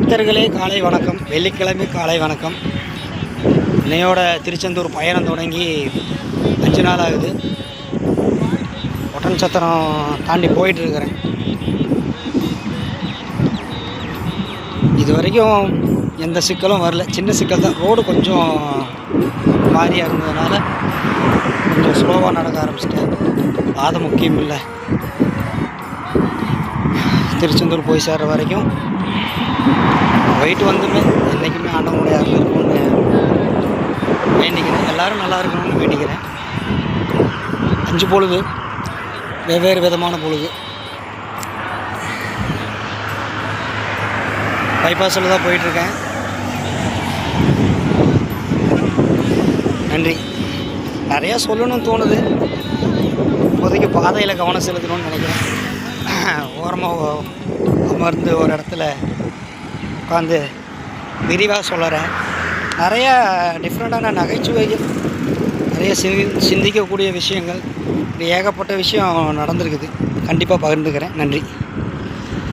பக்தர்களே காலை வணக்கம். வெள்ளிக்கிழமை காலை வணக்கம். இன்னையோட திருச்செந்தூர் பயணம் தொடங்கி 5 நாள் ஆகுது. ஒட்டன்சத்திரம் தாண்டி போயிட்டுருக்கிறேன். இது வரைக்கும் எந்த சிக்கலும் வரல. சின்ன சிக்கல் தான். ரோடு கொஞ்சம் மாறியாக இருந்ததுனால கொஞ்சம் ஸ்லோவாக நடக்க ஆரம்பிச்சிட்டேன். அது முக்கியம் இல்லை. திருச்செந்தூர் போய் சேர்ற வரைக்கும் போயிட்டு வந்துமே என்றைக்குமே ஆண்டவனுடைய அருள் இருக்கும்னு வேண்டிக்கிறேன். எல்லோரும் நல்லா இருக்கணும்னு வேண்டிக்கிறேன். 5 பொழுது, வெவ்வேறு விதமான பொழுது. பைபாஸில் தான் போயிட்டுருக்கேன். நன்றி. நிறையா சொல்லணும்னு தோணுது. இப்போதைக்கு பாதையில் கவனம் செலுத்தணும்னு நினைக்கிறேன். ஓரமாக அமர்ந்து ஒரு இடத்துல உட்காந்து விரிவாக சொல்லுறேன். நிறையா டிஃப்ரெண்ட்டான நகைச்சுவைகள், நிறைய சிந்திக்கக்கூடிய விஷயங்கள், இப்படி ஏகப்பட்ட விஷயம் நடந்திருக்குது. கண்டிப்பாக பகிர்ந்துக்கிறேன். நன்றி.